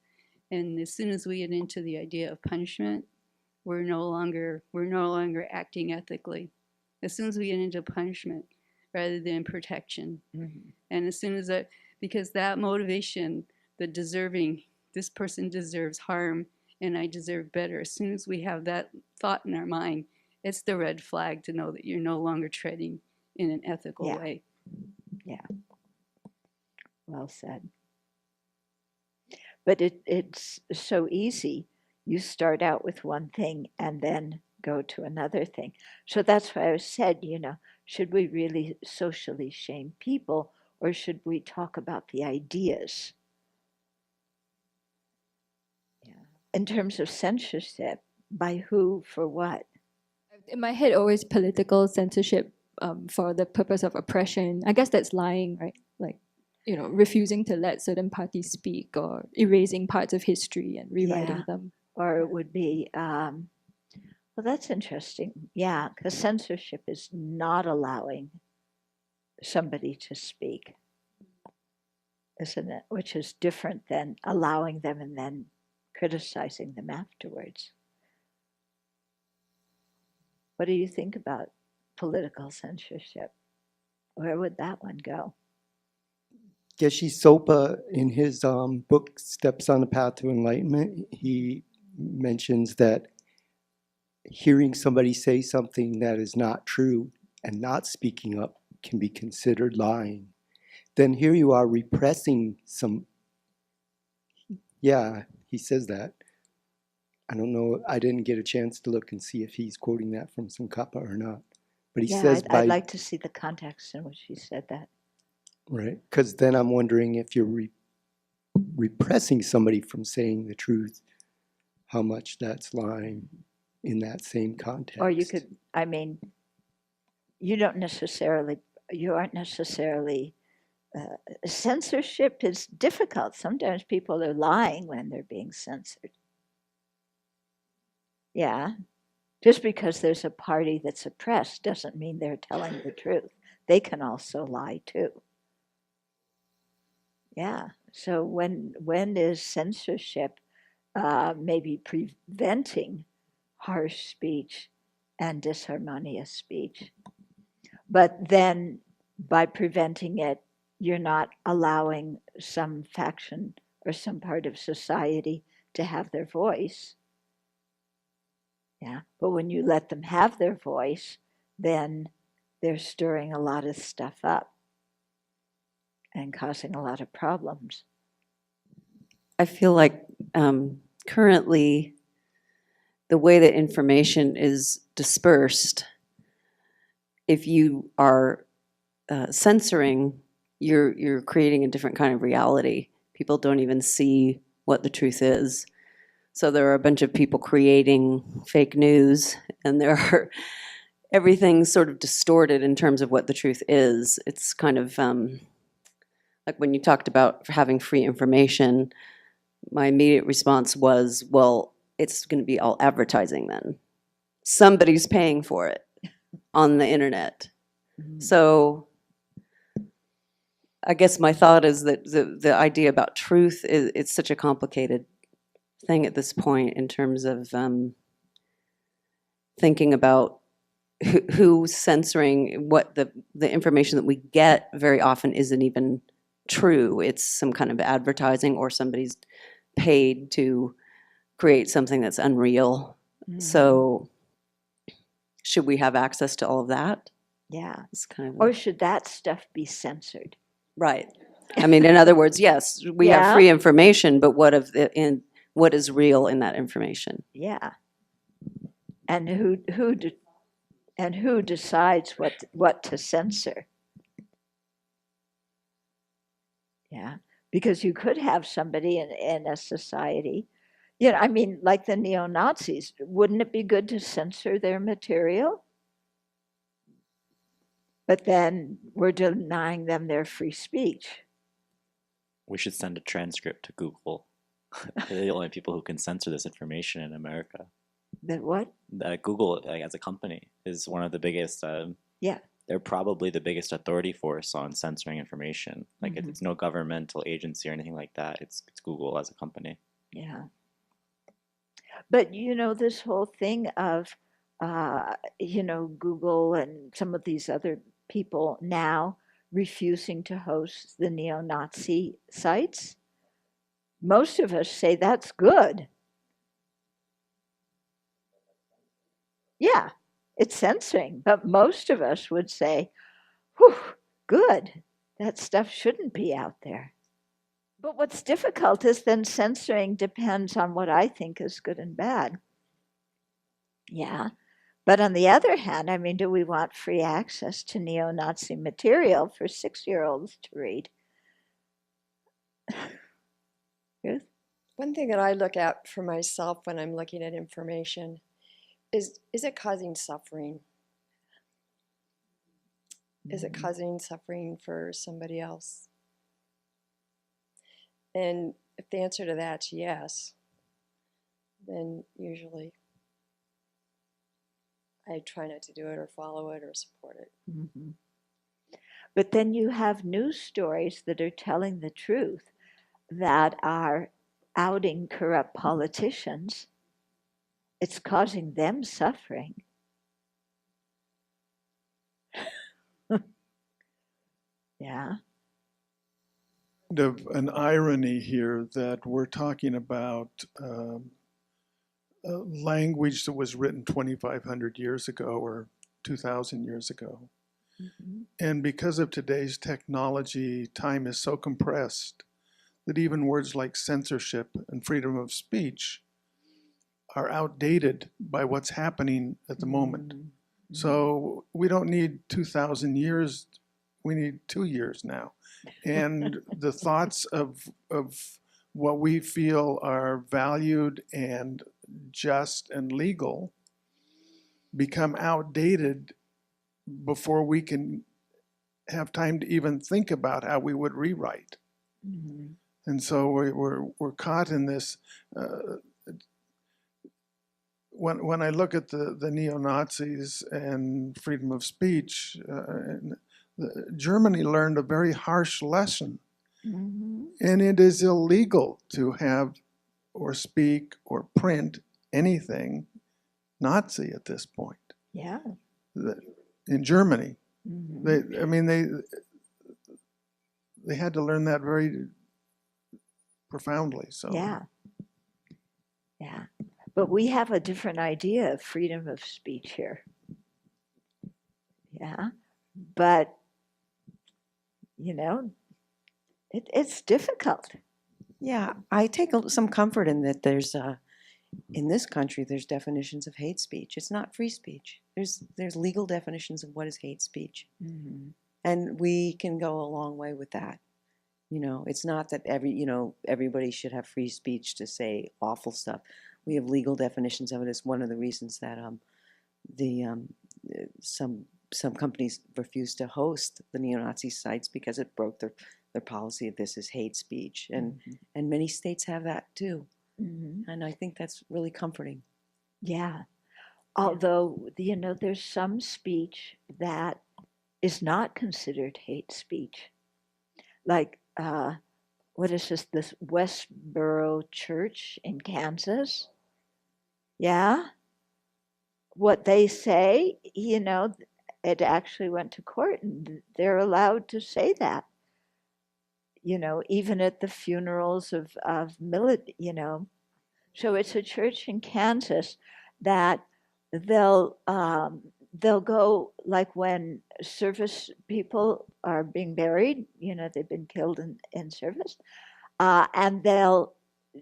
And as soon as we get into the idea of punishment, we're no longer acting ethically. As soon as we get into punishment rather than protection, and as soon as that, because that motivation, the deserving, this person deserves harm and I deserve better. As soon as we have that thought in our mind, it's the red flag to know that you're no longer treading in an ethical way.
Yeah. Well said. But it's so easy. You start out with one thing and then go to another thing. So that's why I said, should we really socially shame people, or should we talk about the ideas? Yeah. In terms of censorship, by who, for what?
In my head, always political censorship for the purpose of oppression. I guess that's lying, right? Like, refusing to let certain parties speak, or erasing parts of history and rewriting them.
Or it would be, well, that's interesting. Yeah, because censorship is not allowing somebody to speak, isn't it? Which is different than allowing them and then criticizing them afterwards. What do you think about political censorship? Where would that one go?
Geshe Sopa, in his book Steps on the Path to Enlightenment, he mentions that hearing somebody say something that is not true and not speaking up can be considered lying. Then here you are repressing some, yeah, he says that. I don't know, I didn't get a chance to look and see if he's quoting that from some kappa or not. But he says
I'd like to see the context in which he said that.
Right, because then I'm wondering if you're repressing somebody from saying the truth, how much that's lying in that same context.
Or you could, I mean, you aren't necessarily, censorship is difficult. Sometimes people are lying when they're being censored. Yeah, just because there's a party that's oppressed doesn't mean they're telling the truth. They can also lie too. Yeah, so when is censorship maybe preventing harsh speech and disharmonious speech? But then by preventing it, you're not allowing some faction or some part of society to have their voice. Yeah, but when you let them have their voice, then they're stirring a lot of stuff up and causing a lot of problems.
I feel like currently the way that information is dispersed, if you are censoring, you're creating a different kind of reality. People don't even see what the truth is. So there are a bunch of people creating fake news, and everything's sort of distorted in terms of what the truth is. It's kind of like when you talked about having free information, my immediate response was, well, it's going to be all advertising then. Somebody's paying for it on the internet. Mm-hmm. So I guess my thought is that the idea about truth it's such a complicated thing at this point in terms of thinking about who's censoring what the information that we get very often isn't even true. It's some kind of advertising, or somebody's paid to create something that's unreal. Mm. So should we have access to all of that?
Yeah.
It's kind of
or should that stuff be censored?
Right. I mean, in other words, yes, we have free information, but what is real in that information?
Yeah. And who decides what to censor? Yeah, because you could have somebody in a society, I mean, like the neo-Nazis, wouldn't it be good to censor their material? But then we're denying them their free speech.
We should send a transcript to Google. They're the only people who can censor this information in America.
That what?
Google, as a company, is one of the biggest.
Yeah.
They're probably the biggest authority force on censoring information. Like
Mm-hmm.
it's no governmental agency or anything like that. It's Google as a company.
Yeah. But this whole thing of Google and some of these other people now refusing to host the neo-Nazi sites, most of us say that's good. Yeah, it's censoring, but most of us would say, whew, good, that stuff shouldn't be out there. But what's difficult is then censoring depends on what I think is good and bad. Yeah, but on the other hand, I mean, do we want free access to neo-Nazi material for 6-year-olds to read? Ruth?
One thing that I look at for myself when I'm looking at information is it causing suffering? Is it causing suffering for somebody else? And if the answer to that's yes, then usually I try not to do it or follow it or support it.
Mm-hmm. But then you have news stories that are telling the truth, that are outing corrupt politicians. It's causing them suffering. Yeah.
of an irony here that we're talking about a language that was written 2,500 years ago or 2,000 years ago.
Mm-hmm.
And because of today's technology, time is so compressed that even words like censorship and freedom of speech are outdated by what's happening at the moment.
Mm-hmm.
So we don't need 2,000 years, we need 2 years now. And the thoughts of what we feel are valued and just and legal become outdated before we can have time to even think about how we would rewrite.
Mm-hmm.
And so we're caught in this. When I look at the neo-Nazis and freedom of speech, Germany learned a very harsh lesson.
Mm-hmm.
And it is illegal to have or speak or print anything Nazi at this point.
Yeah.
In Germany,
Mm-hmm.
they had to learn that very profoundly. So
yeah. But we have a different idea of freedom of speech here. Yeah. But, it's difficult.
Yeah, I take some comfort in that there's in this country there's definitions of hate speech. It's not free speech. There's legal definitions of what is hate speech.
Mm-hmm.
And we can go a long way with that. It's not that everybody should have free speech to say awful stuff. We have legal definitions of it. It's one of the reasons that some companies refuse to host the neo-Nazi sites because it broke their policy of this is hate speech, and many states have that too.
Mm-hmm.
And I think that's really comforting.
Yeah. Although, there's some speech that is not considered hate speech. Like, what is this Westboro Church in Kansas? Yeah. What they say, it actually went to court and they're allowed to say that. Even at the funerals of So it's a church in Kansas that they'll go, like when service people are being buried, they've been killed in service, and they'll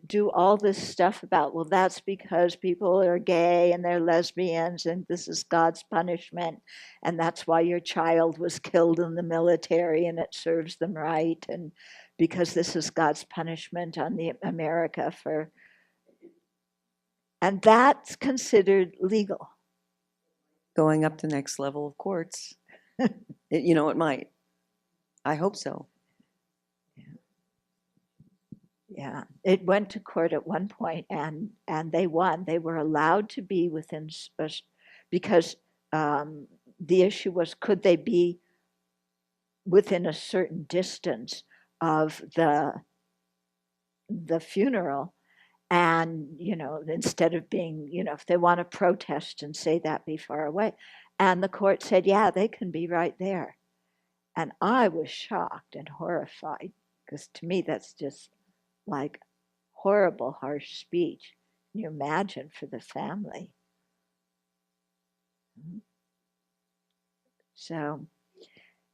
do all this stuff about, well, that's because people are gay and they're lesbians and this is God's punishment, and that's why your child was killed in the military and it serves them right, and because this is God's punishment on the America for, and that's considered legal.
Going up the next level of courts. It might. I hope so.
Yeah, it went to court at one point, and they won. They were allowed to be within, because the issue was, could they be within a certain distance of the funeral? And, instead of being, if they want to protest and say that, be far away. And the court said, yeah, they can be right there. And I was shocked and horrified, because to me, that's just like horrible, harsh speech. Can you imagine for the family? So,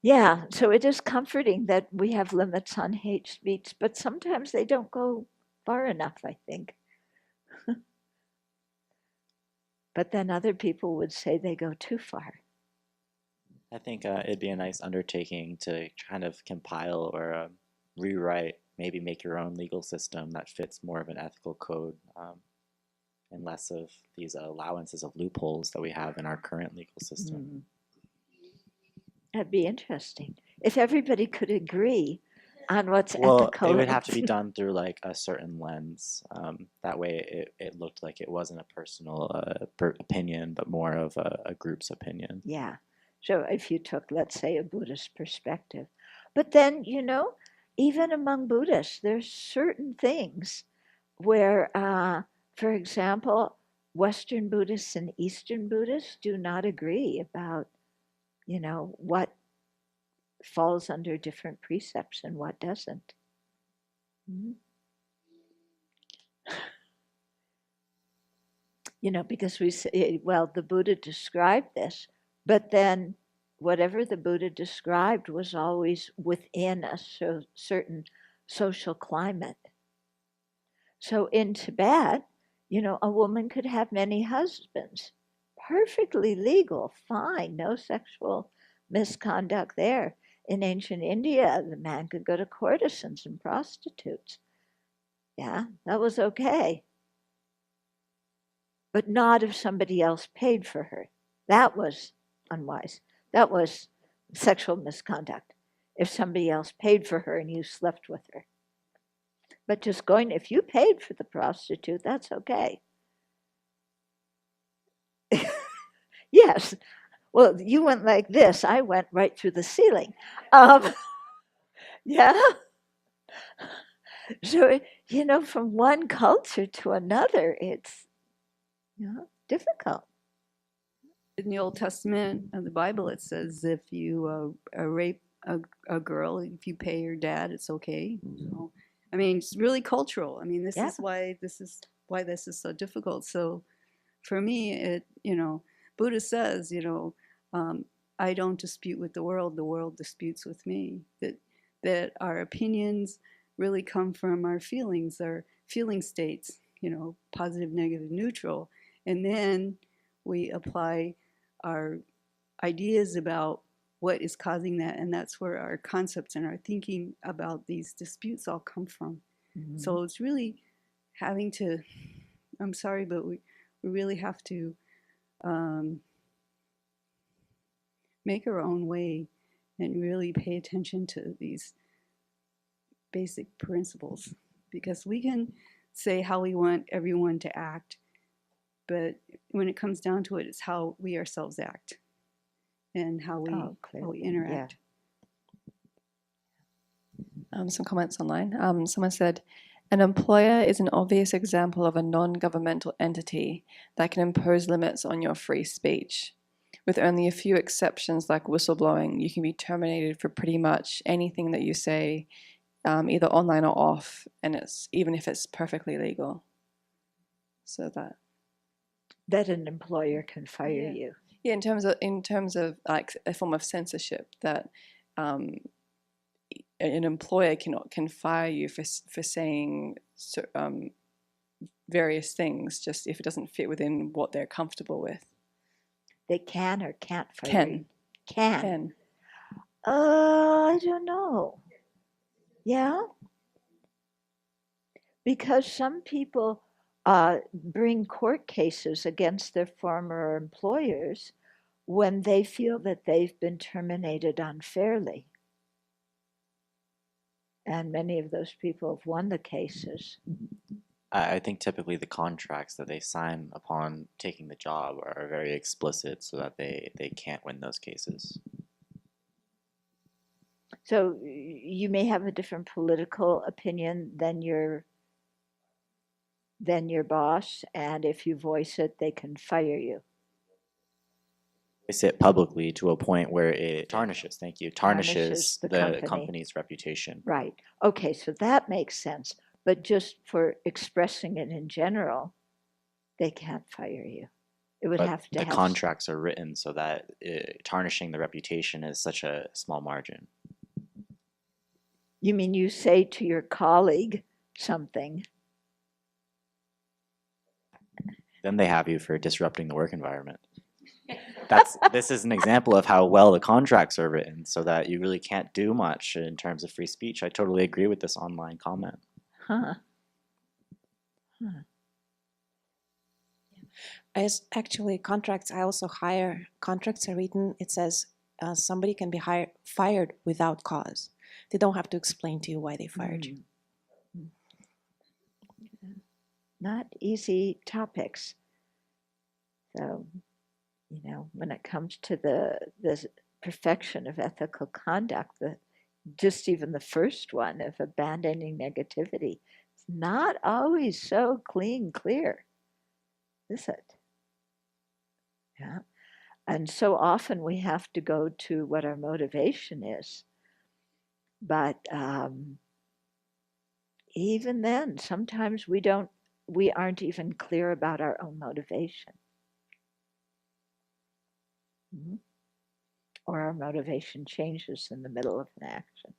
yeah, so it is comforting that we have limits on hate speech, but sometimes they don't go far enough, I think. But then other people would say they go too far.
I think it'd be a nice undertaking to kind of compile or rewrite, maybe make your own legal system that fits more of an ethical code and less of these allowances of loopholes that we have in our current legal system.
Mm-hmm. That'd be interesting. If everybody could agree on what's ethical.
It would have to be done through like a certain lens. That way it looked like it wasn't a personal opinion, but more of a group's opinion.
Yeah. So if you took, let's say, a Buddhist perspective. But then, even among Buddhists, there's certain things where, for example, Western Buddhists and Eastern Buddhists do not agree about, what falls under different precepts and what doesn't. You know, because we say, well, the Buddha described this, but then whatever the Buddha described was always within a certain social climate. So in Tibet, you know, a woman could have many husbands, perfectly legal, fine, no sexual misconduct there. In ancient India, the man could go to courtesans and prostitutes. Yeah, that was okay. But not if somebody else paid for her. That was unwise. That was sexual misconduct. If somebody else paid for her and you slept with her. But just going, if you paid for the prostitute, that's okay. Yes. Well, you went like this. I went right through the ceiling. Yeah. So, you know, from one culture to another, it's, you know, difficult.
In the Old Testament of the Bible, it says if you rape a girl, if you pay your dad, it's okay. So, I mean, it's really cultural. I mean, this is why this is so difficult. So, for me, it, you know, Buddha says, you know, I don't dispute with the world disputes with me. That our opinions really come from our feelings, our feeling states, you know, positive, negative, neutral, and then we apply our ideas about what is causing that, and that's where our concepts and our thinking about these disputes all come from. So it's really having to, I'm sorry, but we really have to make our own way and really pay attention to these basic principles, because we can say how we want everyone to act, but when it comes down to it, it's how we ourselves act and how we interact.
Some comments online. Someone said, an employer is an obvious example of a non-governmental entity that can impose limits on your free speech. With only a few exceptions like whistleblowing, you can be terminated for pretty much anything that you say, either online or off, and it's even if it's perfectly legal. So
that an employer can fire you.
Yeah, in terms of like a form of censorship, that an employer can fire you for saying various things, just if it doesn't fit within what they're comfortable with.
They can or can't fire you?
Can.
I don't know. Yeah? Because some people bring court cases against their former employers when they feel that they've been terminated unfairly. And many of those people have won the cases.
I think typically the contracts that they sign upon taking the job are very explicit so that they can't win those cases.
So you may have a different political opinion than your boss, and if you voice it, they can fire you.
Voice it publicly to a point where it tarnishes the company's reputation.
Right. Okay, so that makes sense. But just for expressing it in general, they can't fire you. It would have to
the contracts are written so that tarnishing the reputation is such a small margin.
You mean you say to your colleague something?
Then they have you for disrupting the work environment. This is an example of how well the contracts are written so that you really can't do much in terms of free speech. I totally agree with this online comment.
As actually contracts, I also hire. Contracts are written, it says somebody can be fired without cause. They don't have to explain to you why they fired you.
Not easy topics. So, you know, when it comes to the perfection of ethical conduct, just even the first one of abandoning negativity, it's not always so clear, is it? Yeah. And so often we have to go to what our motivation is. But even then, sometimes we aren't even clear about our own motivation. Or our motivation changes in the middle of an action.